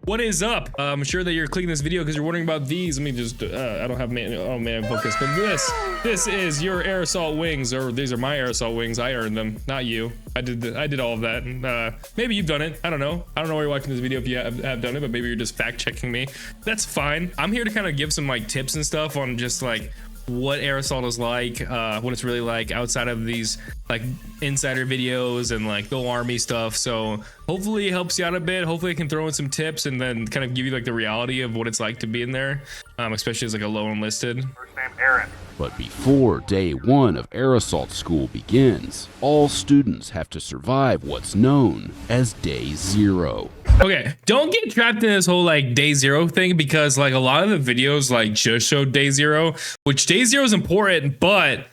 What is up? I'm sure that you're clicking this video because you're wondering about these. Let me just, I don't have man focus, but this is your aerosol wings, or these are my aerosol wings. I earned them, not you. I did all of that. And, maybe you've done it. I don't know. I don't know why you're watching this video if you have done it, but maybe you're just fact checking me. That's fine. I'm here to kind of give some like tips and stuff on just like what aerosol is like, what it's really like outside of these like insider videos and like the army stuff. So hopefully it helps you out a bit. Hopefully I can throw in some tips and then kind of give you like the reality of what it's like to be in there, especially as like a low enlisted. First name Aaron. But before day one of aerosol school begins, all students have to survive what's known as day zero. Okay, don't get trapped in this whole like day zero thing, because like a lot of the videos like just showed day zero, which day zero is important, but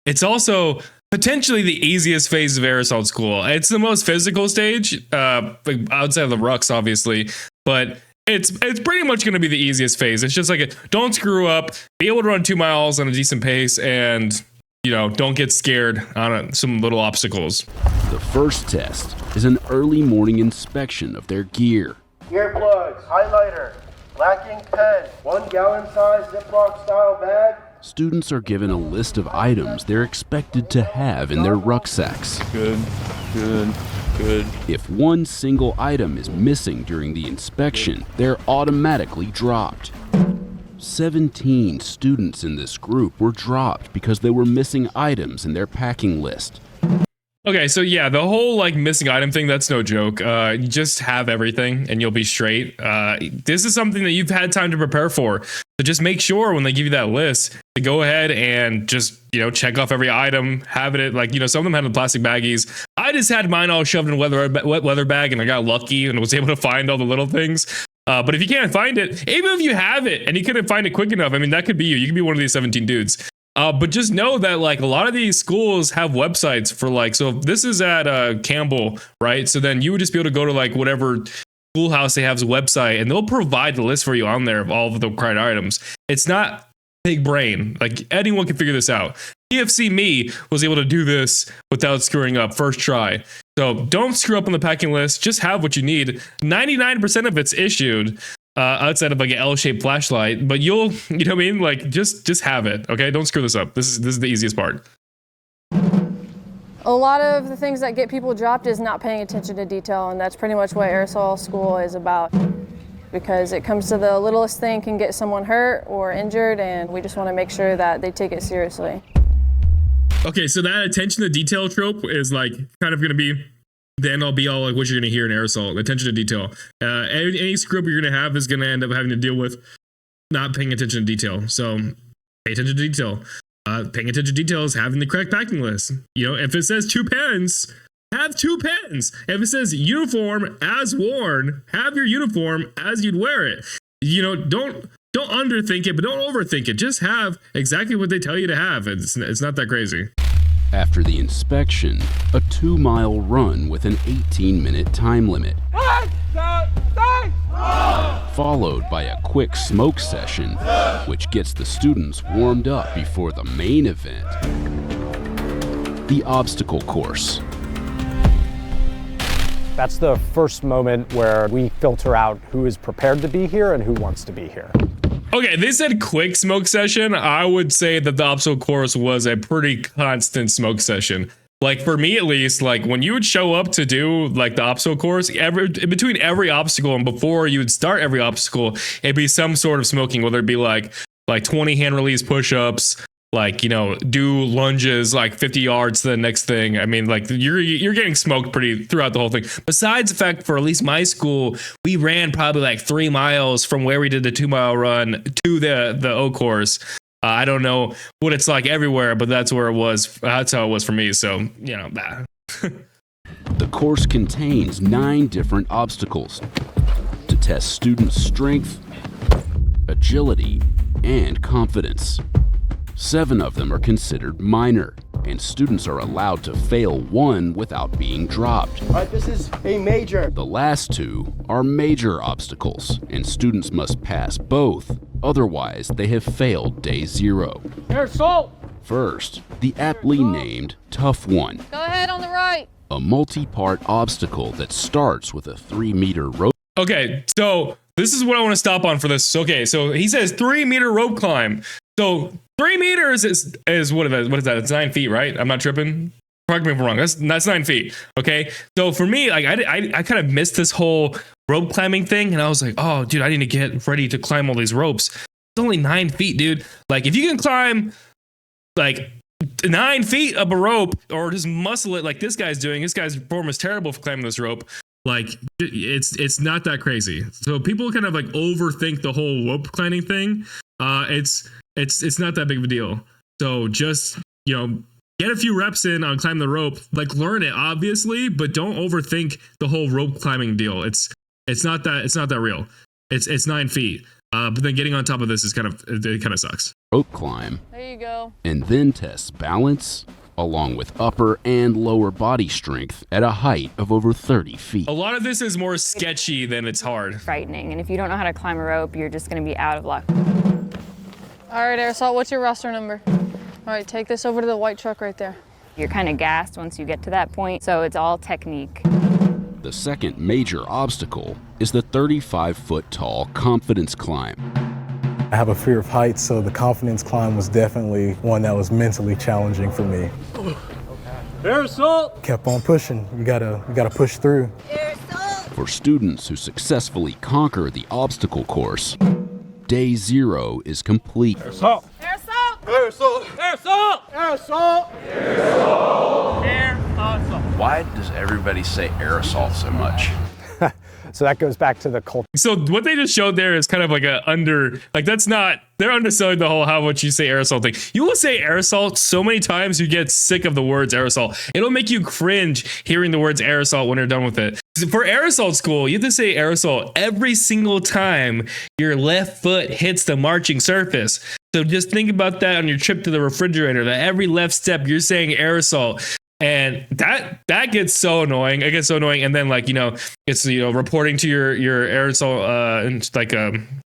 it's also potentially the easiest phase of aerosol school. It's the most physical stage, like outside of the rucks, obviously, but it's pretty much going to be the easiest phase. It's just like don't screw up, be able to run 2 miles on a decent pace, and you know, don't get scared on some little obstacles. The first test is an early morning inspection of their gear. Earplugs, highlighter, lacking pen, 1 gallon size Ziploc style bag. Students are given a list of items they're expected to have in their rucksacks. Good. If one single item is missing during the inspection, they're automatically dropped. 17 students in this group were dropped because they were missing items in their packing list. Okay, so yeah, the whole like missing item thing, that's no joke. You just have everything and you'll be straight. This is something that you've had time to prepare for. So just make sure when they give you that list to go ahead and just, you know, check off every item, have it like, you know, some of them had the plastic baggies. I just had mine all shoved in a wet weather bag, and I got lucky and was able to find all the little things. But if you can't find it, even if you have it and you couldn't find it quick enough, I mean, that could be you. You could be one of these 17 dudes. But just know that like a lot of these schools have websites for like, so if this is at Campbell, right? So then you would just be able to go to like whatever schoolhouse they have as a website, and they'll provide the list for you on there of all of the required items. It's not big brain. Like anyone can figure this out. PFC me was able to do this without screwing up first try. So don't screw up on the packing list. Just have what you need. 99% of it's issued. Outside of like an L-shaped flashlight, but you know what I mean? Like just have it, okay? Don't screw this up. This is the easiest part. A lot of the things that get people dropped is not paying attention to detail, and that's pretty much what aerosol school is about, because it comes to the littlest thing can get someone hurt or injured, and we just want to make sure that they take it seriously. Okay, so that attention to detail trope is like kind of going to be the end all be all, like what you're going to hear in aerosol. Attention to detail. Any screw up you're going to have is going to end up having to deal with not paying attention to detail. So pay attention to detail. Paying attention to detail is having the correct packing list. You know, if it says 2 pens, have 2 pens. If it says uniform as worn, have your uniform as you'd wear it. You know, don't underthink it, but don't overthink it. Just have exactly what they tell you to have. It's not that crazy. After the inspection, a 2-mile run with an 18-minute time limit, followed by a quick smoke session, which gets the students warmed up before the main event, the obstacle course. That's the first moment where we filter out who is prepared to be here and who wants to be here. Okay, they said quick smoke session. I would say that the obstacle course was a pretty constant smoke session. Like for me, at least, like when you would show up to do like the obstacle course, in between every obstacle and before you would start every obstacle, it'd be some sort of smoking, whether it be like 20 hand release push-ups, like, you know, do lunges like 50 yards to the next thing. I mean, like you're getting smoked pretty throughout the whole thing. Besides the fact, for at least my school, we ran probably like 3 miles from where we did the 2-mile run to the O course. I don't know what it's like everywhere, but that's where it was. That's how it was for me. So, you know, The course contains 9 different obstacles to test students' strength, agility, and confidence. 7 of them are considered minor, and students are allowed to fail 1 without being dropped. All right, this is a major. The last 2 are major obstacles, and students must pass both, otherwise they have failed day 0. Aerosol. First, the aptly named Tough One. Go ahead on the right. A multi-part obstacle that starts with a 3-meter rope. Okay, so this is what I want to stop on for this. Okay, so he says 3-meter rope climb. So 3 meters is what is that? It's 9 feet, right? I'm not tripping. Correct me if I'm wrong. That's 9 feet. Okay. So for me, like I kind of missed this whole rope climbing thing, and I was like, oh, dude, I need to get ready to climb all these ropes. It's only 9 feet, dude. Like if you can climb like 9 feet up a rope, or just muscle it like this guy's doing. This guy's form is terrible for climbing this rope. Like it's not that crazy. So people kind of like overthink the whole rope climbing thing. It's not that big of a deal. So just, get a few reps in on climb the rope, like learn it obviously, but don't overthink the whole rope climbing deal. It's not that real. It's 9 feet. But then getting on top of this is kind of sucks. Rope climb. There you go. And then test balance along with upper and lower body strength at a height of over 30 feet. A lot of this is more sketchy than it's hard. Frightening, and if you don't know how to climb a rope, you're just going to be out of luck. All right, Aerosol, what's your roster number? All right, take this over to the white truck right there. You're kind of gassed once you get to that point, so it's all technique. The second major obstacle is the 35-foot tall confidence climb. I have a fear of heights, so the confidence climb was definitely one that was mentally challenging for me. Air assault! Kept on pushing. You gotta push through. For students who successfully conquer the obstacle course, day 0 is complete. Air assault! Air assault! Air assault! Air assault! Air assault! Air assault! Air assault! Why does everybody say air assault so much? So that goes back to the culture. So what they just showed there is kind of like they're underselling the whole how much you say aerosol thing. You will say aerosol so many times you get sick of the words aerosol. It'll make you cringe hearing the words aerosol when you're done with it. For aerosol school, you have to say aerosol every single time your left foot hits the marching surface. So just think about that on your trip to the refrigerator, that every left step you're saying aerosol. And that gets so annoying. It gets so annoying. And then it's reporting to your aerosol and like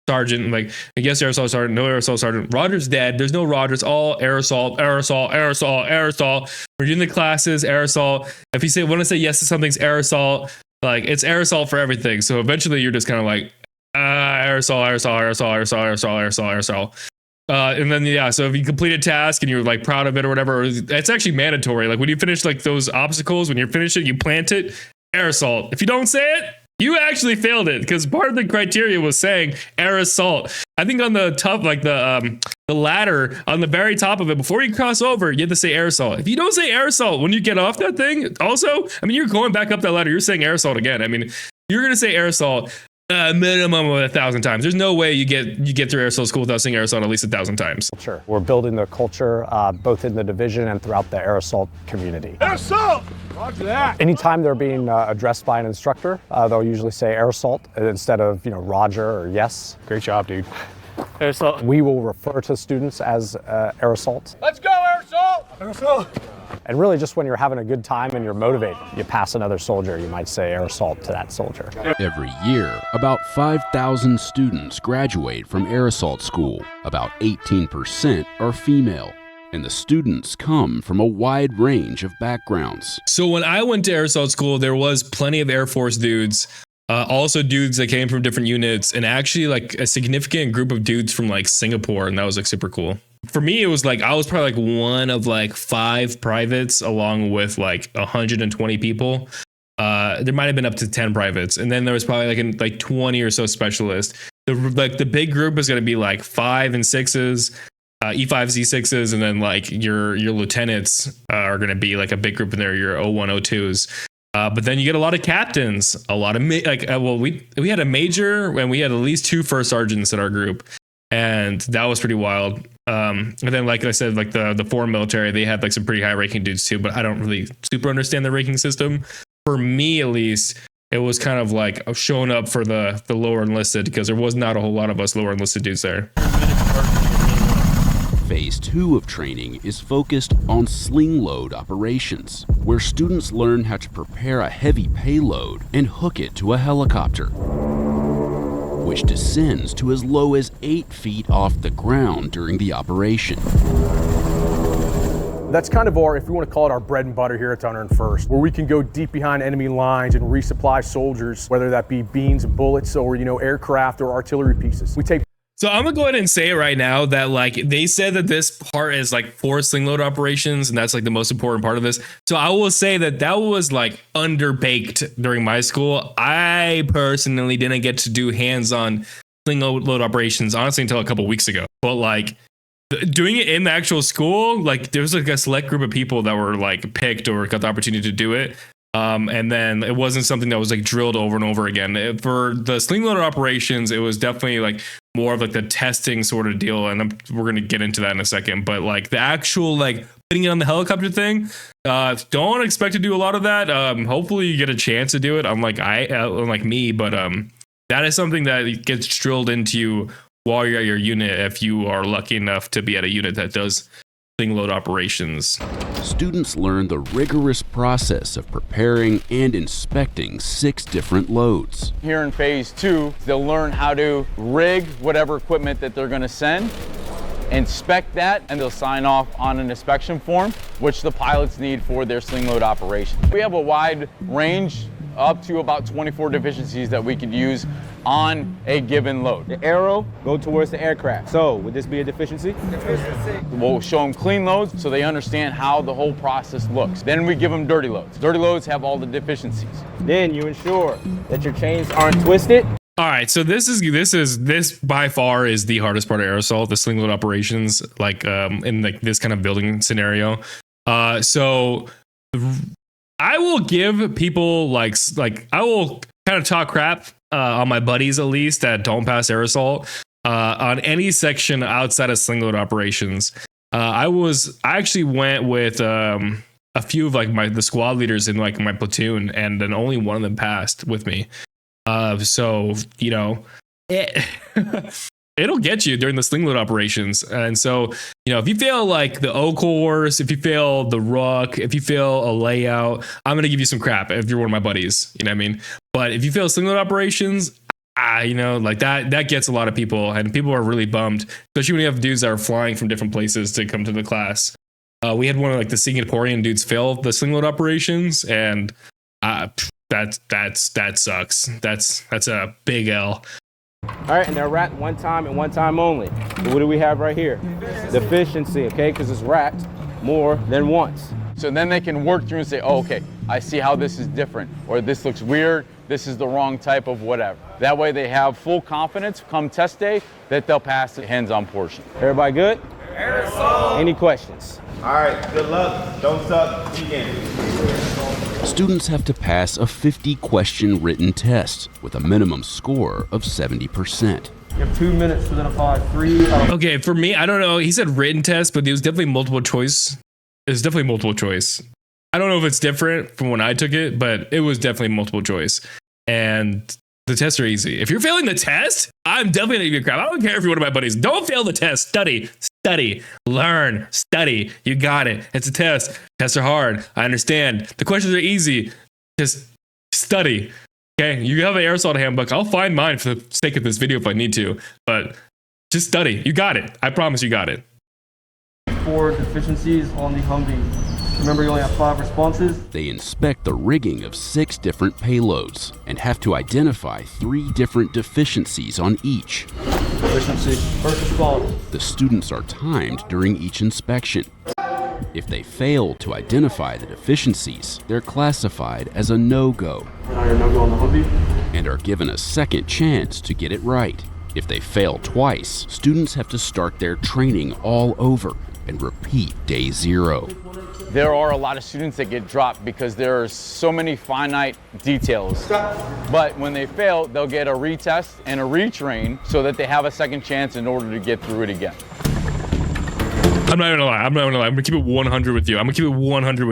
sergeant, like yes aerosol sergeant, no aerosol sergeant. Roger's dead. There's no Rogers. All aerosol, aerosol, aerosol, aerosol. We're doing the classes aerosol. If you want to say yes to something's aerosol, like it's aerosol for everything. So eventually you're just kind of like aerosol, aerosol, aerosol, aerosol, aerosol, aerosol, aerosol. And then, so if you complete a task and you're like proud of it or whatever, it's actually mandatory. Like when you finish like those obstacles, when you're finished it, you plant it, aerosol. If you don't say it, you actually failed it, because part of the criteria was saying aerosol. I think on the top, like the ladder on the very top of it, before you cross over, you have to say aerosol. If you don't say aerosol when you get off that thing, also, I mean, you're going back up that ladder, you're saying aerosol again. I mean, you're going to say aerosol minimum of 1,000 times. There's no way you get through aerosol school without saying aerosol at least 1,000 times. Culture. We're building the culture both in the division and throughout the air assault community. Air assault! Roger that! Anytime they're being addressed by an instructor, they'll usually say air assault instead of Roger or yes. Great job, dude. Air assault. We will refer to students as air assault. Let's go, air assault! Air assault! And really just when you're having a good time and you're motivated, you pass another soldier, you might say air assault to that soldier. Every year, about 5,000 students graduate from air assault school. About 18% are female. And the students come from a wide range of backgrounds. So when I went to air assault school, there was plenty of Air Force dudes, also dudes that came from different units, and actually like a significant group of dudes from like Singapore, and that was like super cool. For me, it was like I was probably like one of like 5 privates along with like 120 people. There might have been up to 10 privates, and then there was probably like 20 or so specialists. The big group is going to be like 5 and 6s, E5s, E6s, and then like your lieutenants are going to be like a big group in there. Your 01, 02s. But then you get a lot of captains, a lot of we had a major, and we had at least 2 first sergeants in our group, and that was pretty wild. And then, like I said, like the foreign military, they had like some pretty high ranking dudes too, but I don't really super understand the ranking system. For me, at least, it was kind of like showing up for the lower enlisted, because there was not a whole lot of us lower enlisted dudes there. Phase 2 of training is focused on sling load operations, where students learn how to prepare a heavy payload and hook it to a helicopter, which descends to as low as 8 feet off the ground during the operation. That's kind of our, if you want to call it, our bread and butter here at 101st, where we can go deep behind enemy lines and resupply soldiers, whether that be beans and bullets or, aircraft or artillery pieces. We take. So I'm gonna go ahead and say it right now that like they said that this part is like for sling load operations, and that's like the most important part of this. So I will say that that was like underbaked during my school. I personally didn't get to do hands-on sling load operations honestly until a couple weeks ago. But like doing it in the actual school, like there was like a select group of people that were like picked or got the opportunity to do it. And then it wasn't something that was like drilled over and over again. For the sling loader operations, it was definitely like more of like the testing sort of deal. And we're going to get into that in a second. But like the actual like putting it on the helicopter thing, don't expect to do a lot of that. Hopefully you get a chance to do it. Unlike me, but that is something that gets drilled into you while you're at your unit if you are lucky enough to be at a unit that does sling load operations. Students learn the rigorous process of preparing and inspecting 6 different loads. Here in phase 2, they'll learn how to rig whatever equipment that they're going to send, inspect that, and they'll sign off on an inspection form, which the pilots need for their sling load operation. We have a wide range, up to about 24 deficiencies that we could use on a given load. The arrow go towards the aircraft. So would this be a deficiency? We'll show them clean loads so they understand how the whole process looks. Then we give them dirty loads. Dirty loads have all the deficiencies. Then you ensure that your chains aren't twisted. All right, so this by far is the hardest part of aerosol, the sling load operations, like in like this kind of building scenario. So I will give people like I will kind of talk crap on my buddies at least that don't pass aerosol on any section outside of sling load operations. I actually went with a few of like the squad leaders in like my platoon, and then only one of them passed with me. So it'll get you during the sling load operations. And so, if you fail like the O course, if you fail the ruck, if you fail a layout, I'm going to give you some crap if you're one of my buddies, you know what I mean? But if you fail sling load operations, like that gets a lot of people, and people are really bummed, especially when you have dudes that are flying from different places to come to the class. We had one of like the Singaporean dudes fail the sling load operations, and that sucks. That's a big L. All right, and they're racked one time and one time only. So what do we have right here? Deficiency, okay, because it's racked more than once. So then they can work through and say, oh, okay, I see how this is different, or this looks weird, this is the wrong type of whatever. That way they have full confidence come test day that they'll pass the hands-on portion. Everybody good? Any questions? All right, good luck. Don't suck. Begin. Students have to pass a 50-question written test with a minimum score of 70%. You have 2 minutes to identify 3. Okay, for me, I don't know. He said written test, but it was definitely multiple choice. It was definitely multiple choice. I don't know if it's different from when I took it, but it was definitely multiple choice. And the tests are easy. If you're failing the test, I'm definitely gonna give you crap. I don't care if you're one of my buddies. Don't fail the test. Study, learn, study. You got it. It's a test. Tests are hard. I understand. The questions are easy. Just study. Okay, you have an aerosol handbook. I'll find mine for the sake of this video if I need to, but just study. You got it. I promise you got it. 4 deficiencies on the Humvee. Remember, you only have 5 responses. They inspect the rigging of 6 different payloads and have to identify 3 different deficiencies on each. Deficiency, first responder. The students are timed during each inspection. If they fail to identify the deficiencies, they're classified as a no-go Now you're no-go on the Humvee. and are given a second chance to get it right. If they fail twice, students have to start their training all over and repeat day 0. There are a lot of students that get dropped because there are so many finite details. But when they fail, they'll get a retest and a retrain so that they have a second chance in order to get through it again. I'm not gonna lie. I'm gonna keep it 100 with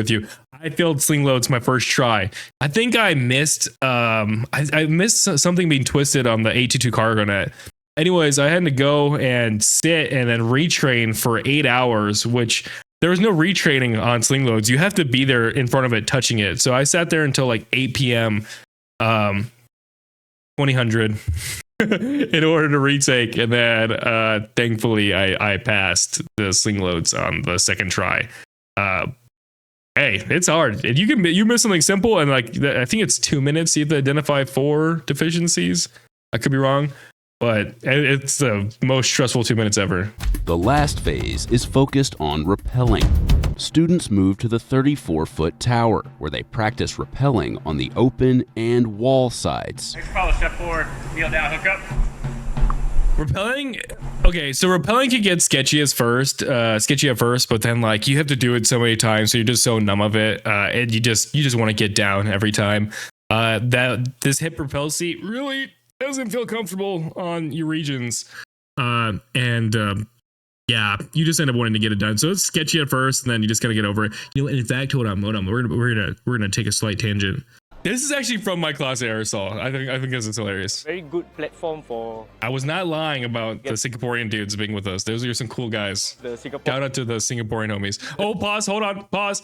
you. I failed sling loads my first try. I think I missed I missed something being twisted on the 822 cargo net. Anyways, I had to go and sit and then retrain for 8 hours, which there was no retraining on sling loads. You have to be there in front of it, touching it. So I sat there until like 8 p.m. 2000 in order to retake, and then thankfully I passed the sling loads on the second try. Hey, it's hard. And you miss something simple, and like I think it's 2 minutes you have to identify 4 deficiencies. I could be wrong, but it's the most stressful 2 minutes ever. The last phase is focused on rappelling. Students move to the 34-foot tower, where they practice rappelling on the open and wall sides. Next follow, step forward, kneel down, hook up. Rappelling, okay, so rappelling can get sketchy at first, but then like you have to do it so many times, so you're just so numb of it, and you just want to get down every time. This hip rappel seat really doesn't feel comfortable on your regions, yeah, you just end up wanting to get it done. So it's sketchy at first, and then you just gotta get over it. You know, in fact, hold on, we're gonna take a slight tangent. This is actually from my class at Aerosol. I think this is hilarious. Very good platform for. I was not lying about the Singaporean dudes being with us. Those are some cool guys. Shout out to the Singaporean homies. Oh, pause. Hold on. Pause.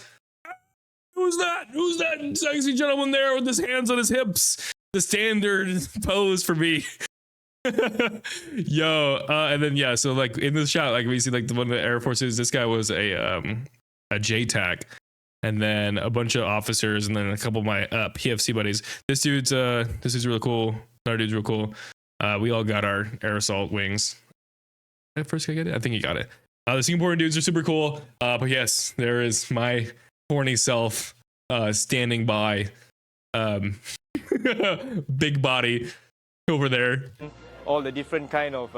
Who's that? Who's that sexy gentleman there with his hands on his hips? The standard pose for me. Yo, and then yeah, so like in the shot, like we see like the one of the Air Forces. This guy was a JTAC, and then a bunch of officers, and then a couple of my PFC buddies. This dude's really cool. Another dude's real cool. We all got our aerosol wings. Did I first guy get it? I think he got it. The Singaporean dudes are super cool. But yes, there is my horny self standing by. Big body over there. All the different kind of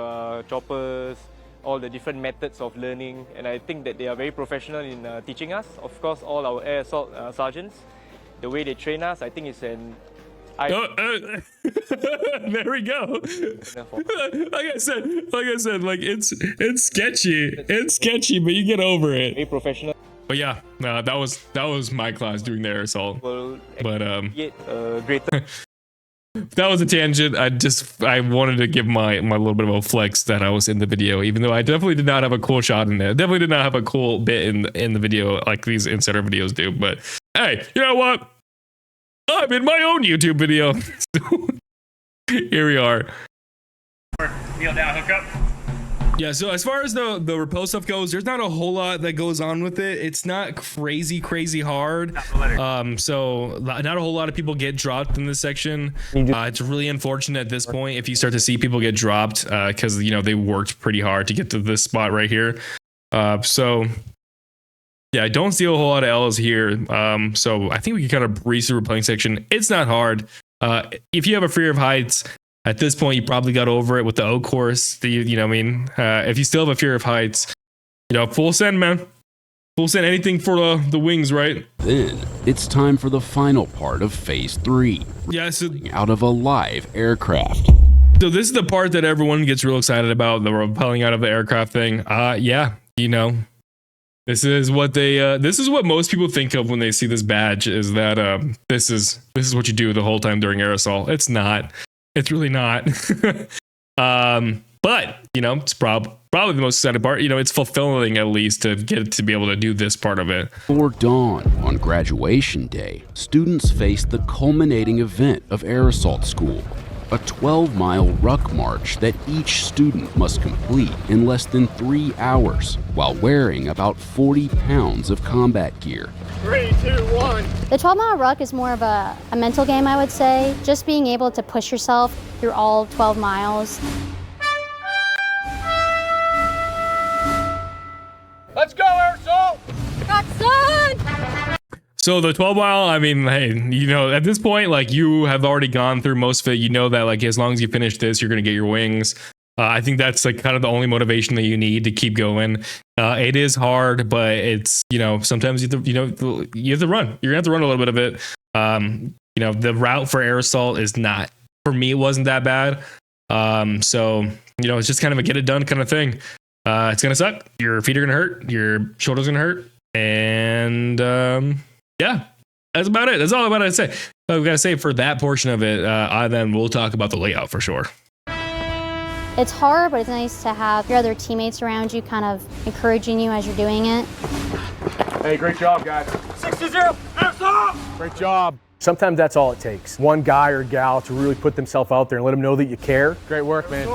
choppers, all the different methods of learning, and I think that they are very professional in teaching us. Of course, all our air assault sergeants, the way they train us, I think it's an. There we go. Like I said, like it's sketchy, but you get over it. Very professional. But yeah, that was my class doing the air assault. But greater. That was a tangent. I wanted to give my little bit of a flex that I was in the video, even though I definitely did not have a cool shot in it. Definitely did not have a cool bit in the video like these insider videos do. But hey, you know what? I'm in my own YouTube video. Here we are. Kneel down, hook up. Yeah, so as far as the rappel stuff goes, there's not a whole lot that goes on with it. It's not crazy hard. So not a whole lot of people get dropped in this section. It's really unfortunate at this point if you start to see people get dropped because you know they worked pretty hard to get to this spot right here. So yeah, I don't see a whole lot of L's here. So I think we can kind of breeze through the rappelling section. It's not hard. If you have a fear of heights, at this point, you probably got over it with the O course. You know what I mean? If you still have a fear of heights, you know, full send, man. Full send, anything for the wings, right? Then it's time for the final part of Phase 3. Yeah, so out of a live aircraft. So this is the part that everyone gets real excited about, the rappelling out of the aircraft thing. Yeah, you know, this is what most people think of when they see this badge, is that this is what you do the whole time during aerosol. It's not. It's really not. But you know, it's probably the most exciting part. You know, it's fulfilling at least to get to be able to do this part of it. Before dawn on graduation day, students face the culminating event of air assault school, a 12-mile ruck march that each student must complete in less than 3 hours while wearing about 40 pounds of combat gear. 3, 2, 1. The 12-mile ruck is more of a mental game, I would say. Just being able to push yourself through all 12 miles. Let's go, Aerosol! Roxanne! So the 12-mile, I mean, hey, you know, at this point, like you have already gone through most of it. You know that like as long as you finish this, you're going to get your wings. I think that's like kind of the only motivation that you need to keep going. It is hard, but it's, you know, sometimes you have to run. You're gonna have to run a little bit of it. You know, the route for air assault is not, for me, it wasn't that bad. So, you know, it's just kind of a get it done kind of thing. It's gonna suck. Your feet are gonna hurt. Your shoulders gonna hurt. And yeah, that's about it. That's all I'm about to say. I've got to say for that portion of it. Then we'll talk about the layout for sure. It's hard, but it's nice to have your other teammates around you kind of encouraging you as you're doing it. Hey, great job, guys. 6-0, Aerosol! Great job. Sometimes that's all it takes. One guy or gal to really put themselves out there and let them know that you care. Great work, man.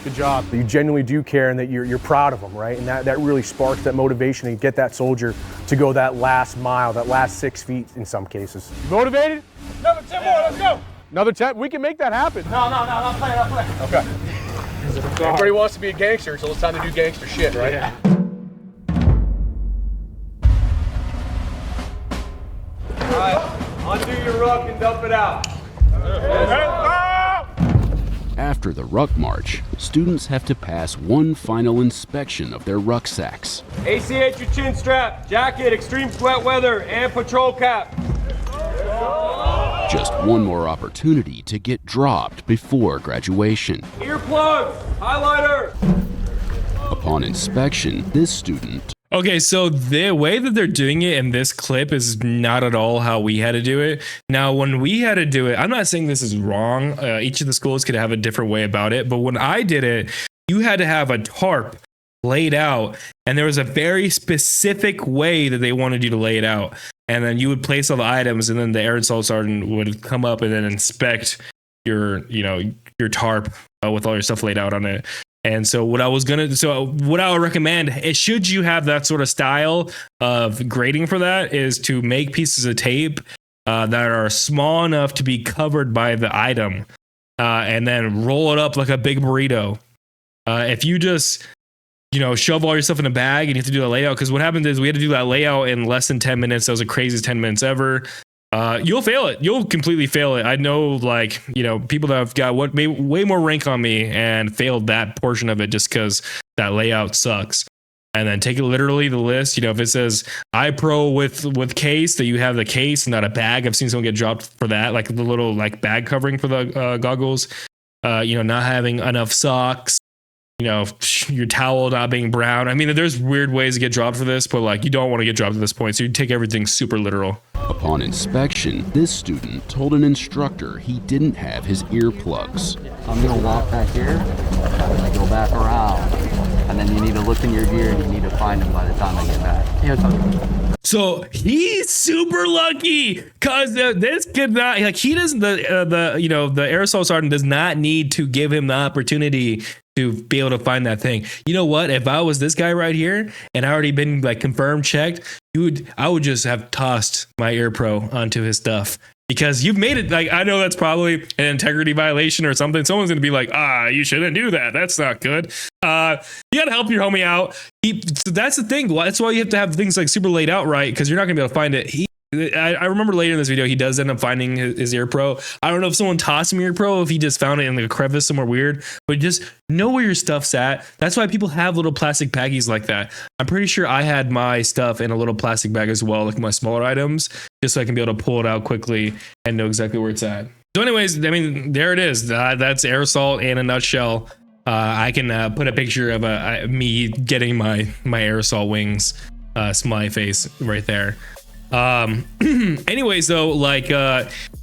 Good job. That you genuinely do care and that you're proud of them, right? And that really sparks that motivation and get that soldier to go that last mile, that last 6 feet in some cases. You motivated? Another 10 more, let's go. Another 10? We can make that happen. No, not play. Okay. Everybody wants to be a gangster, so it's time to do gangster shit, right? Yeah. All right, undo your ruck and dump it out. After the ruck march, students have to pass one final inspection of their rucksacks. ACH your chin strap, jacket, extreme sweat weather, and patrol cap. Just one more opportunity to get dropped before graduation. Earplugs, highlighter. Upon inspection, this student... Okay, so the way that they're doing it in this clip is not at all how we had to do it. Now, when we had to do it, I'm not saying this is wrong. Each of the schools could have a different way about it. But when I did it, you had to have a tarp laid out. And there was a very specific way that they wanted you to lay it out. And then you would place all the items, and then the air assault sergeant would come up and then inspect your tarp with all your stuff laid out on it. And so what I would recommend is, should you have that sort of style of grading for that, is to make pieces of tape that are small enough to be covered by the item, and then roll it up like a big burrito. If you just shove all your stuff in a bag and you have to do the layout, because what happened is we had to do that layout in less than 10 minutes. That was the craziest 10 minutes ever. You'll fail it. You'll completely fail it. I know, people that have got way more rank on me and failed that portion of it just because that layout sucks. And then take it literally, the list. If it says iPro with case, that you have the case, not a bag. I've seen someone get dropped for that, like the little bag covering for the goggles. Not having enough socks. Your towel not being brown. I mean, there's weird ways to get dropped for this, but you don't want to get dropped at this point. So you take everything super literal. Upon inspection, this student told an instructor he didn't have his earplugs. I'm gonna walk back here, and go back around, and then you need to look in your gear and you need to find them by the time I get back. So he's super lucky because this could not, he doesn't, the air assault sergeant does not need to give him the opportunity to be able to find that thing. You know what? If I was this guy right here and I already been confirmed, checked, I would just have tossed my Ear Pro onto his stuff, because you've made it. I know that's probably an integrity violation or something. Someone's gonna be like, you shouldn't do that. That's not good. You gotta help your homie out. So that's the thing. That's why you have to have things super laid out right, because you're not gonna be able to find it. I remember later in this video, he does end up finding his Ear Pro. I don't know if someone tossed him Ear Pro, if he just found it in a crevice somewhere weird, but just know where your stuff's at. That's why people have little plastic baggies like that. I'm pretty sure I had my stuff in a little plastic bag as well, like my smaller items, just so I can be able to pull it out quickly and know exactly where it's at. So anyways, I mean, there it is. That's air assault in a nutshell. I can put a picture of me getting my aerosol wings, smiley face right there. Anyways though,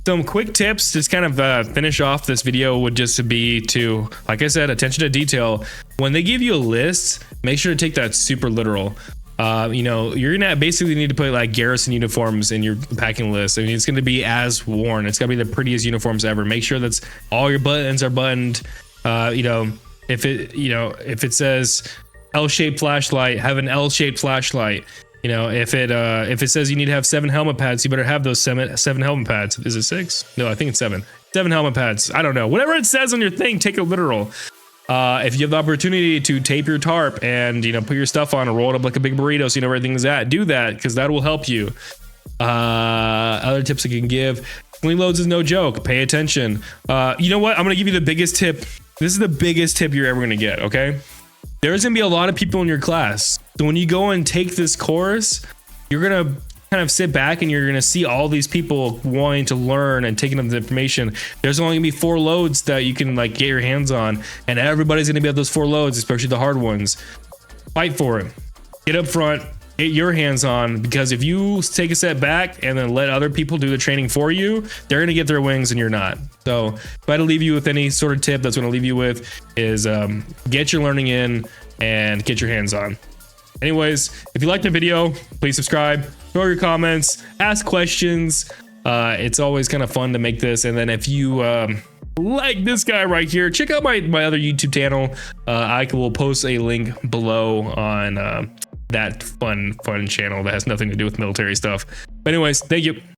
some quick tips to just kind of finish off this video would just be to, like I said, attention to detail. When they give you a list, make sure to take that super literal. You're gonna basically need to put garrison uniforms in your packing list. I mean, it's gonna be as worn. It's gotta be the prettiest uniforms ever. Make sure that's all your buttons are buttoned. If it says L-shaped flashlight, have an L-shaped flashlight. If it says you need to have 7 helmet pads, you better have those 7 helmet pads. Is it 6? No, I think it's 7. 7 helmet pads. I don't know. Whatever it says on your thing, take it literal. If you have the opportunity to tape your tarp and put your stuff on and roll it up like a big burrito so you know where everything's at, do that, because that will help you. Other tips I can give: sling loads is no joke. Pay attention. You know what? I'm gonna give you the biggest tip. This is the biggest tip you're ever gonna get. Okay. There's gonna be a lot of people in your class. So when you go and take this course, you're gonna kind of sit back and you're gonna see all these people wanting to learn and taking up the information. There's only gonna be 4 loads that you can get your hands on, and everybody's gonna be at those 4 loads, especially the hard ones. Fight for it. Get up front, get your hands on, because if you take a step back and then let other people do the training for you, they're gonna get their wings and you're not. So if I had to leave you with any sort of tip, that's what I'll leave you with is get your learning in and get your hands on. Anyways, if you liked the video, please subscribe, throw your comments, ask questions. It's always kind of fun to make this. And then if you like this guy right here, check out my other YouTube channel. I will post a link below on that fun channel that has nothing to do with military stuff. But anyways, thank you.